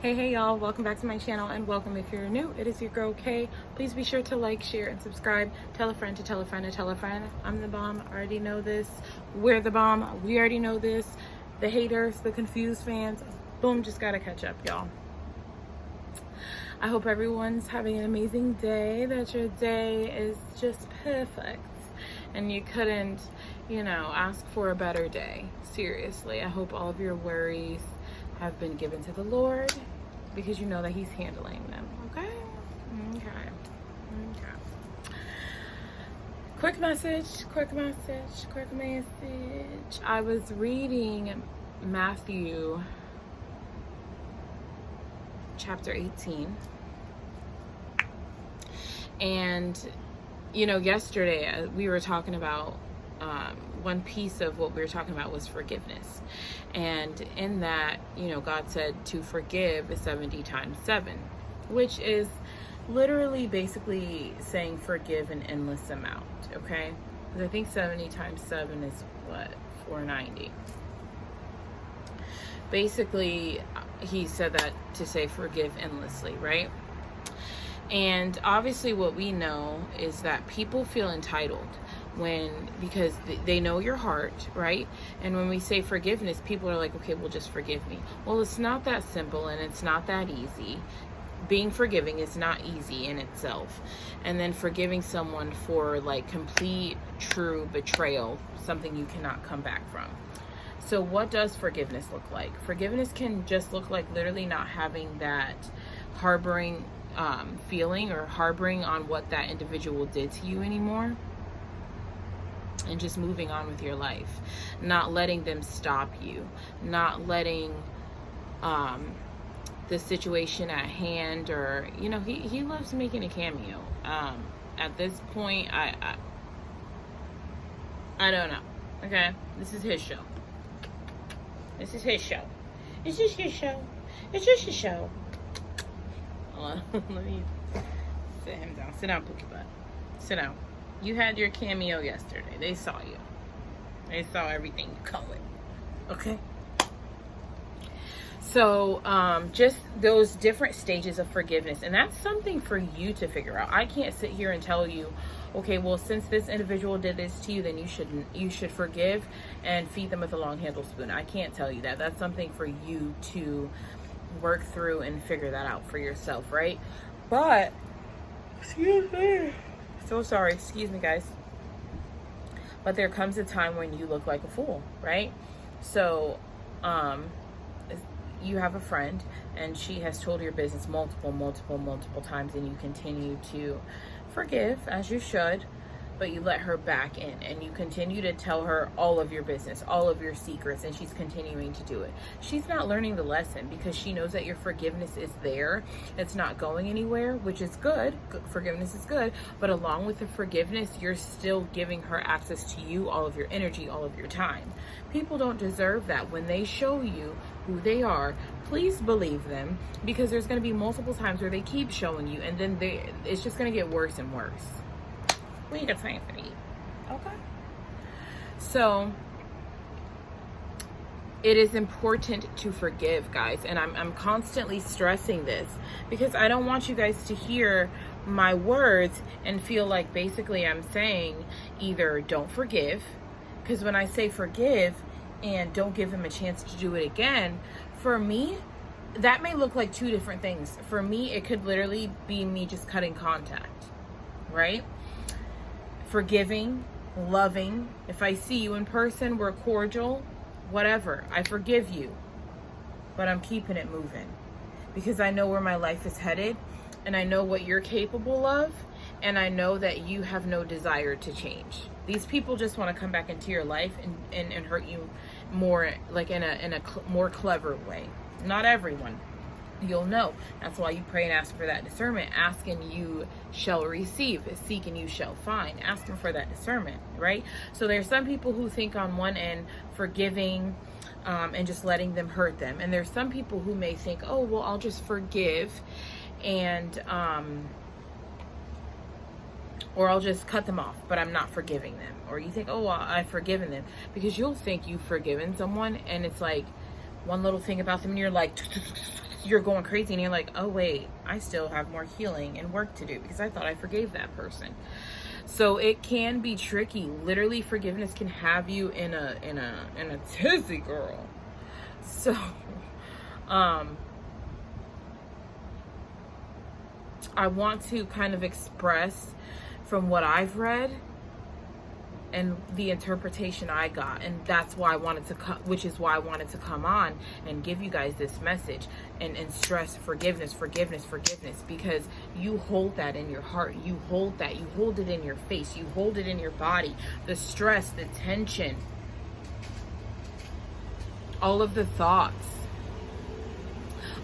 Hey y'all, welcome back to my channel, and welcome if you're new. It is your girl Kay. Please be sure to like, share, and subscribe. Tell a friend to tell a friend to tell a friend. I'm the bomb. I already know this. We're the bomb. We already know this. The haters, the confused fans, boom, just gotta catch up, y'all. I hope everyone's having an amazing day, that your day is just perfect and you couldn't, ask for a better day. Seriously, I hope all of your worries have been given to the Lord, because you know that He's handling them. Okay. Quick message. I was reading Matthew chapter 18, and yesterday we were talking about one piece of what we were talking about was forgiveness. And in that, God said to forgive 70 times 7, which is literally basically saying forgive an endless amount, okay? Because I think 70 times 7 is what? 490. Basically, he said that to say forgive endlessly, right? And obviously what we know is that people feel entitled because they know your heart, right? And when we say forgiveness, people are like, okay, well, just forgive me. Well, it's not that simple, and it's not that easy. Being forgiving is not easy in itself. And then forgiving someone for complete, true betrayal, something you cannot come back from. So what does forgiveness look like? Forgiveness can just look like literally not having that harboring feeling or harboring on what that individual did to you anymore, and just moving on with your life, not letting them stop you, not letting the situation at hand, or he loves making a cameo. At this point, I don't know. Okay, this is his show. It's just his show. Let me sit him down. Sit down, Pookie Butt. Sit down. You had your cameo yesterday. They saw you. They saw everything you come with. Okay? So, just those different stages of forgiveness. And that's something for you to figure out. I can't sit here and tell you, okay, well, since this individual did this to you, then you should forgive and feed them with a long-handled spoon. I can't tell you that. That's something for you to work through and figure that out for yourself, right? But, excuse me. So sorry, excuse me, guys. But there comes a time when you look like a fool, right? So, you have a friend and she has told your business multiple times, and you continue to forgive, as you should, but you let her back in and you continue to tell her all of your business, all of your secrets, and she's continuing to do it. She's not learning the lesson, because she knows that your forgiveness is there. It's not going anywhere, which is good. Forgiveness is good. But along with the forgiveness, you're still giving her access to you, all of your energy, all of your time. People don't deserve that. When they show you who they are, please believe them, because there's going to be multiple times where they keep showing you, and then it's just going to get worse and worse. We ain't got time for me. Okay. So it is important to forgive, guys. And I'm constantly stressing this, because I don't want you guys to hear my words and feel like basically I'm saying either don't forgive, because when I say forgive and don't give them a chance to do it again, for me, that may look like two different things. For me, it could literally be me just cutting contact, right? Forgiving, loving. If I see you in person, we're cordial, whatever. I forgive you, but I'm keeping it moving, because I know where my life is headed, and I know what you're capable of, and I know that you have no desire to change. These people just want to come back into your life and hurt you more, like in a more clever way. Not everyone. You'll know. That's why you pray and ask for that discernment. Ask and you shall receive. Seek and you shall find. Asking for that discernment, right? So there's some people who think on one end forgiving and just letting them hurt them. And there's some people who may think, oh, well, I'll just forgive and or I'll just cut them off, but I'm not forgiving them. Or you think, oh, well, I've forgiven them, because you'll think you've forgiven someone and it's like one little thing about them and you're like you're going crazy and you're like, oh wait, I still have more healing and work to do because I thought I forgave that person. So it can be tricky. Literally, forgiveness can have you in a tizzy, girl. So I want to kind of express from what I've read and the interpretation I got, and that's why I wanted to which is why I wanted to come on and give you guys this message and stress forgiveness, because you hold that in your heart, you hold it in your face, you hold it in your body, the stress, the tension, all of the thoughts,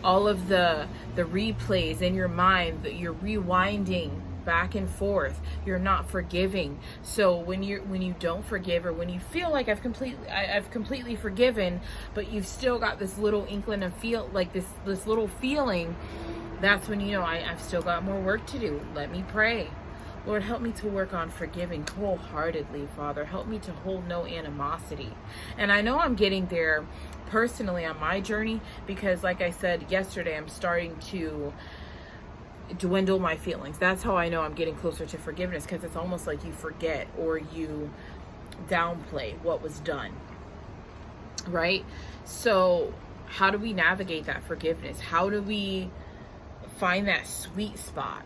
all of the replays in your mind that you're rewinding back and forth. You're not forgiving. So when you don't forgive, or when you feel like I've completely forgiven, but you've still got this little inkling of feel like this little feeling, that's when you know I've still got more work to do. Let me pray. Lord, help me to work on forgiving wholeheartedly, Father. Help me to hold no animosity. And I know I'm getting there personally on my journey, because like I said yesterday, I'm starting to dwindle my feelings. That's how I know I'm getting closer to forgiveness, because it's almost like you forget or you downplay what was done, right? So how do we navigate that forgiveness? How do we find that sweet spot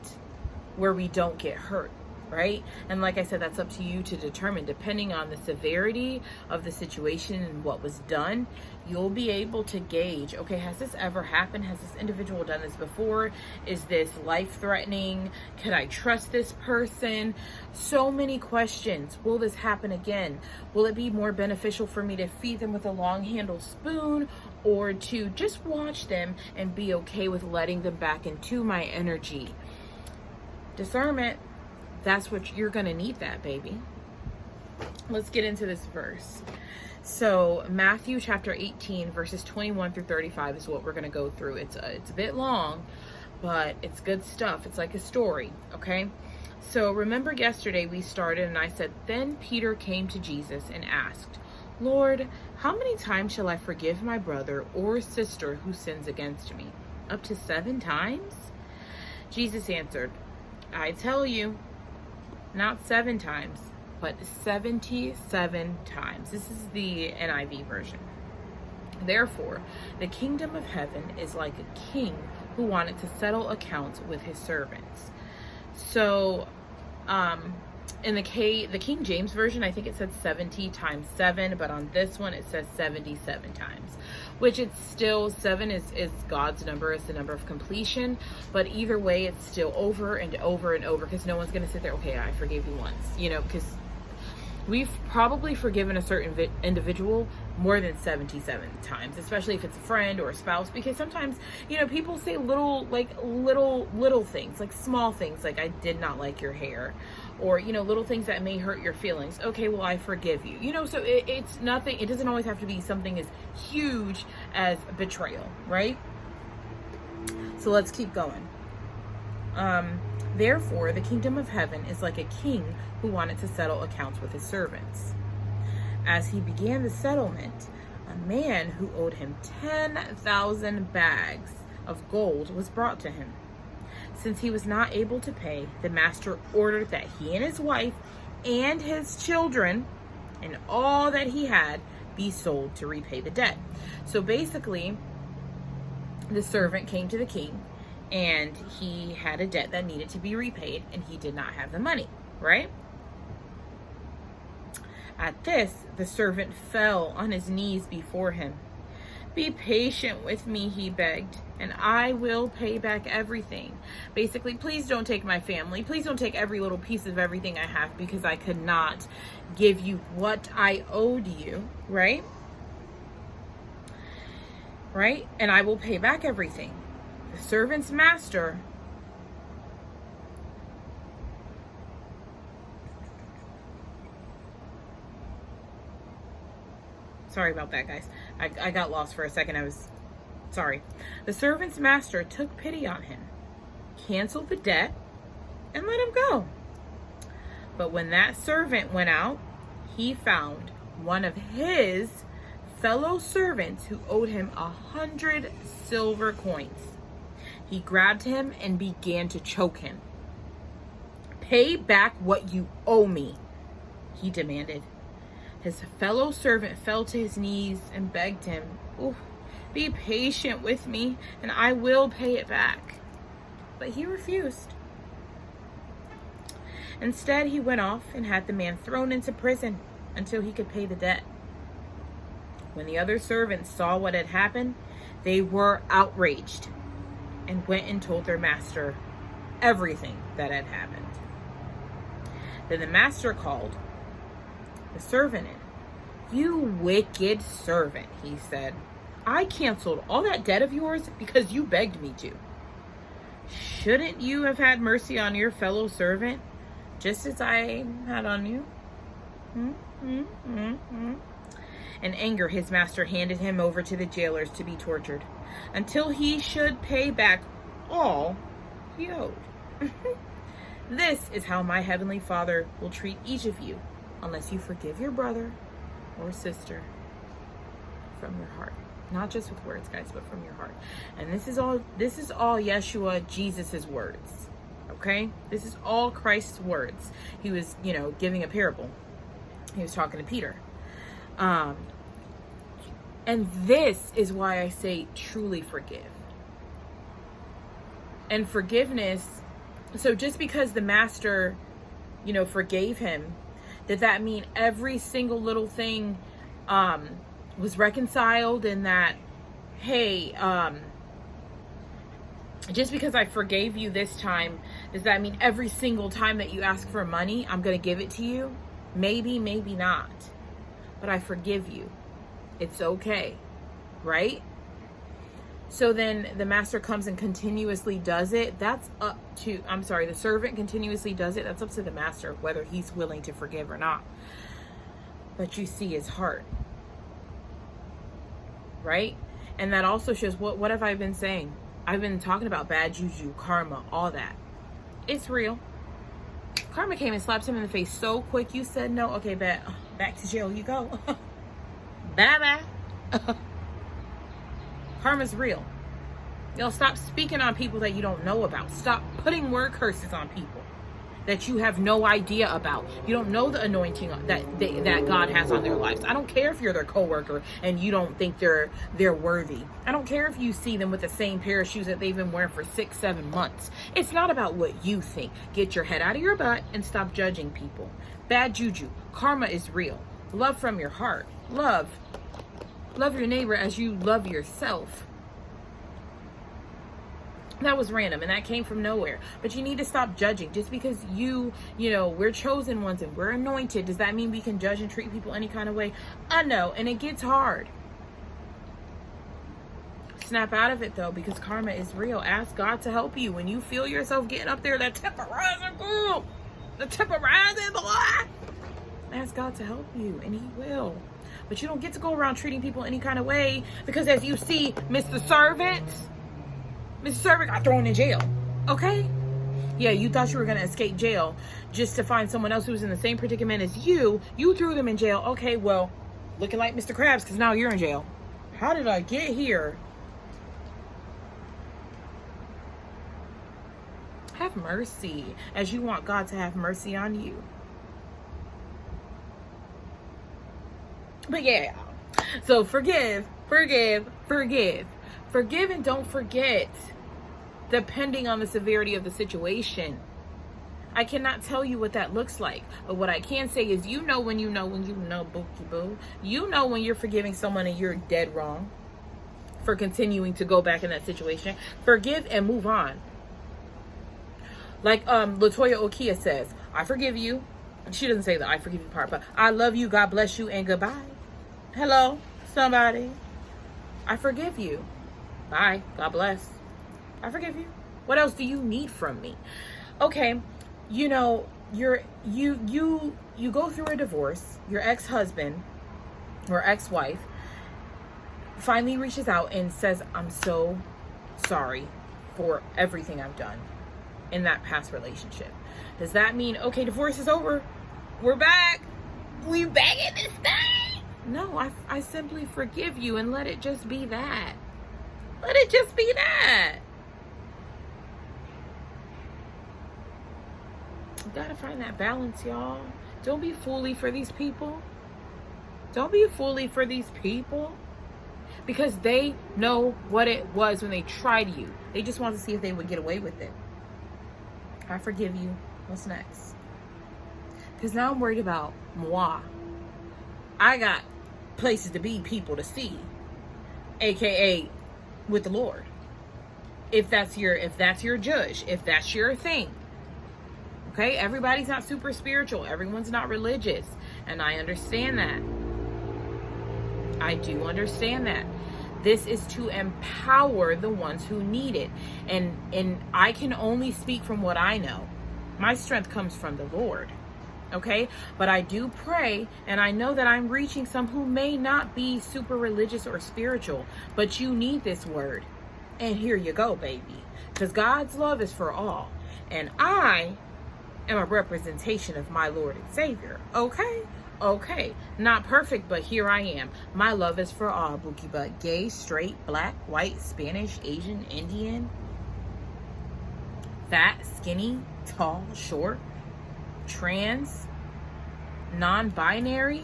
where we don't get hurt, right? And like I said, that's up to you to determine. Depending on the severity of the situation and what was done, you'll be able to gauge, okay, has this ever happened? Has this individual done this before? Is this life-threatening? Can I trust this person? So many questions. Will this happen again? Will it be more beneficial for me to feed them with a long-handled spoon, or to just watch them and be okay with letting them back into my energy? Discernment. That's what you're going to need, that baby. Let's get into this verse. So Matthew chapter 18 verses 21 through 35 is what we're going to go through. It's a bit long, but it's good stuff. It's like a story, okay? So remember yesterday we started and I said, then Peter came to Jesus and asked, Lord, how many times shall I forgive my brother or sister who sins against me? Up to 7 times? Jesus answered, I tell you, not 7 times, but 77 times. This is the NIV version. Therefore, the kingdom of heaven is like a king who wanted to settle accounts with his servants. So, in the King James version, I think it said 70 times 7, but on this one it says 77 times, which it's still, 7 is God's number, it's the number of completion, but either way it's still over and over and over, because no one's going to sit there, okay, I forgave you once, you know, because we've probably forgiven a certain individual more than 77 times, especially if it's a friend or a spouse, because sometimes, you know, people say little things, like small things, like I did not like your hair, or, you know, little things that may hurt your feelings. Okay, well, I forgive you. You know, so it's nothing, it doesn't always have to be something as huge as betrayal, right? So let's keep going. Therefore, the kingdom of heaven is like a king who wanted to settle accounts with his servants. As he began the settlement, a man who owed him 10,000 bags of gold was brought to him. Since he was not able to pay, the master ordered that he and his wife and his children and all that he had be sold to repay the debt. So basically, the servant came to the king and he had a debt that needed to be repaid and he did not have the money, right? At this, the servant fell on his knees before him. Be patient with me, he begged, and I will pay back everything. Basically, please don't take my family. Please don't take every little piece of everything I have, because I could not give you what I owed you, right? Right? And I will pay back everything. The servant's master sorry about that, guys. I got lost for a second. Sorry. The servant's master took pity on him, canceled the debt, and let him go. But when that servant went out, he found one of his fellow servants who owed him 100 silver coins. He grabbed him and began to choke him. "Pay back what you owe me," he demanded. His fellow servant fell to his knees and begged him, "Oh, be patient with me and I will pay it back." But he refused. Instead, he went off and had the man thrown into prison until he could pay the debt. When the other servants saw what had happened, they were outraged and went and told their master everything that had happened. Then the master called the servant in. "You wicked servant," he said. "I canceled all that debt of yours because you begged me to. Shouldn't you have had mercy on your fellow servant, just as I had on you?" In anger, his master handed him over to the jailers to be tortured until he should pay back all he owed. This is how my heavenly Father will treat each of you unless you forgive your brother or sister from your heart. Not just with words, guys, but from your heart. And this is all Yeshua, Jesus's words. Okay? This is all Christ's words. He was, giving a parable. He was talking to Peter. And this is why I say truly forgive. And forgiveness, so just because the master, forgave him, did that mean every single little thing was reconciled, and that, hey, just because I forgave you this time, does that mean every single time that you ask for money, I'm going to give it to you? Maybe, maybe not. But I forgive you. It's okay, right? So then the master comes and continuously does it. That's up to, the servant continuously does it. That's up to the master, whether he's willing to forgive or not. But you see his heart, right? And that also shows, what have I been saying? I've been talking about bad juju, karma, all that. It's real. Karma came and slapped him in the face so quick. You said no. Okay, back to jail you go. Bye-bye. Karma's real. Stop speaking on people that you don't know about. Stop putting word curses on people that you have no idea about. You don't know the anointing that God has on their lives. I don't care if you're their coworker and you don't think they're worthy. I don't care if you see them with the same pair of shoes that they've been wearing for 6-7 months. It's not about what you think. Get your head out of your butt and stop judging people. Bad juju. Karma is real. Love from your heart. Love your neighbor as you love yourself. That was random and that came from nowhere. But you need to stop judging. Just because we're chosen ones and we're anointed, does that mean we can judge and treat people any kind of way? I know, and it gets hard. Snap out of it though, because karma is real. Ask God to help you. When you feel yourself getting up there, that temporizing girl, the temporizing boy, ask God to help you and he will. But you don't get to go around treating people any kind of way, because as you see, Mr. Servant got thrown in jail. Okay? Yeah, you thought you were going to escape jail just to find someone else who was in the same predicament as you. You threw them in jail. Okay, well, looking like Mr. Krabs, because now you're in jail. How did I get here? Have mercy as you want God to have mercy on you. But yeah, so forgive. Forgive and don't forget, depending on the severity of the situation. I cannot tell you what that looks like, but what I can say is when you know, bookie boo. You know when you're forgiving someone and you're dead wrong for continuing to go back in that situation. Forgive and move on. Like Latoya Okia says, I forgive you. She doesn't say the I forgive you part, but I love you, God bless you, and goodbye. Hello, somebody. I forgive you. Bye. God bless. I forgive you. What else do you need from me? Okay, you go through a divorce. Your ex-husband or ex-wife finally reaches out and says, I'm so sorry for everything I've done in that past relationship. Does that mean, okay, divorce is over, we're back, we back in this thing? No, I simply forgive you and let it just be that. Let it just be that. You gotta find that balance, y'all. Don't be fooly for these people. Don't be fooly for these people. Because they know what it was when they tried you. They just want to see if they would get away with it. I forgive you. What's next? Because now I'm worried about moi. I got places to be, people to see. AKA with the Lord. If that's your judge, if that's your thing. Okay? Everybody's not super spiritual. Everyone's not religious. And I understand that. I do understand that. This is to empower the ones who need it. And I can only speak from what I know. My strength comes from the Lord. Okay? But I do pray, and I know that I'm reaching some who may not be super religious or spiritual, but you need this word. And here you go, baby. Because God's love is for all. And I am a representation of my Lord and Savior. Okay? Okay, not perfect, but here I am. My love is for all, Bookie Butt. Gay, straight, black, white, Spanish, Asian, Indian, fat, skinny, tall, short, trans, non-binary.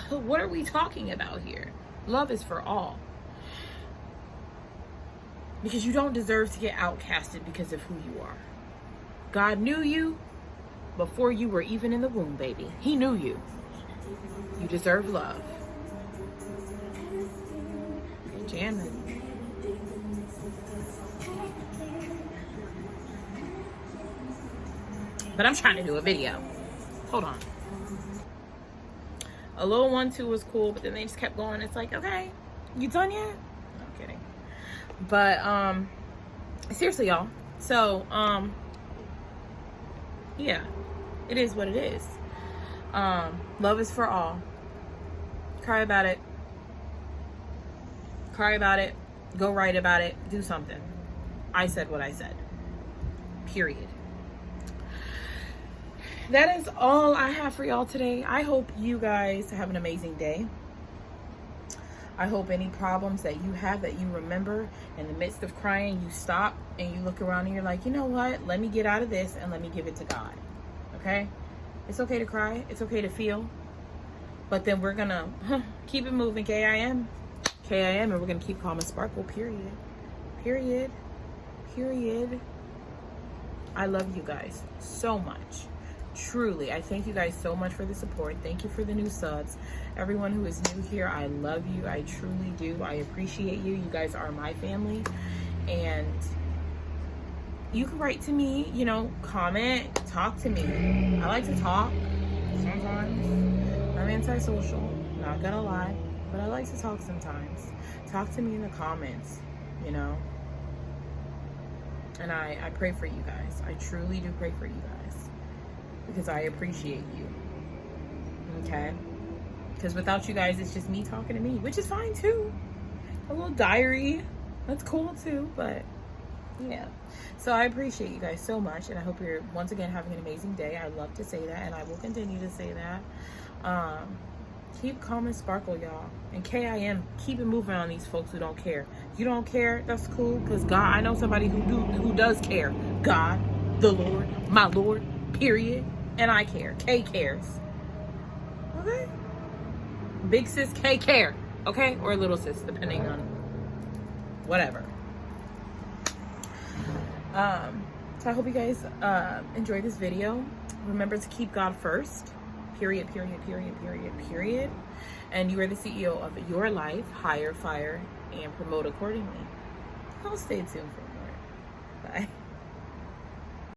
What are we talking about here? Love is for all. Because you don't deserve to get outcasted because of who you are. God knew you before you were even in the womb, baby. He knew you. You deserve love. Jamming. But I'm trying to do a video. Hold on. A little 1-2 was cool, but then they just kept going. It's like, okay, you done yet? No, I'm kidding. But seriously, y'all. So yeah. It is what it is. Love is for all. Cry about it. Cry about it. Go write about it. Do something. I said what I said. Period. That is all I have for y'all today. I hope you guys have an amazing day. I hope any problems that you have that you remember in the midst of crying, you stop and you look around and you're like, you know what? Let me get out of this and let me give it to God. Okay? It's okay to cry. It's okay to feel. But then we're going to keep it moving. KIM. And we're going to keep calm and sparkle. Period. Period. Period. I love you guys so much. Truly. I thank you guys so much for the support. Thank you for the new subs. Everyone who is new here, I love you. I truly do. I appreciate you. You guys are my family. And you can write to me, you know, comment, talk to me. I like to talk sometimes. I'm antisocial, not gonna lie, but I like to talk sometimes. Talk to me in the comments, you know. And I pray for you guys. I truly do pray for you guys because I appreciate you. Okay? Because without you guys, it's just me talking to me, which is fine too. A little diary, that's cool too, but yeah. So I appreciate you guys so much, and I hope you're once again having an amazing day. I love to say that, and I will continue to say that. Keep calm and sparkle, y'all. And KIM, keep it moving on these folks who don't care. You don't care, that's cool, because God, I know somebody who does care. God, the Lord, my Lord, period. And I care. K cares. Okay? Big sis K care. Okay? Or little sis, depending on whatever. So I hope you guys enjoyed this video. Remember to keep God first. Period, period, period, period, period. And you are the CEO of your life. Hire, fire, and promote accordingly. I'll stay tuned for more. Bye.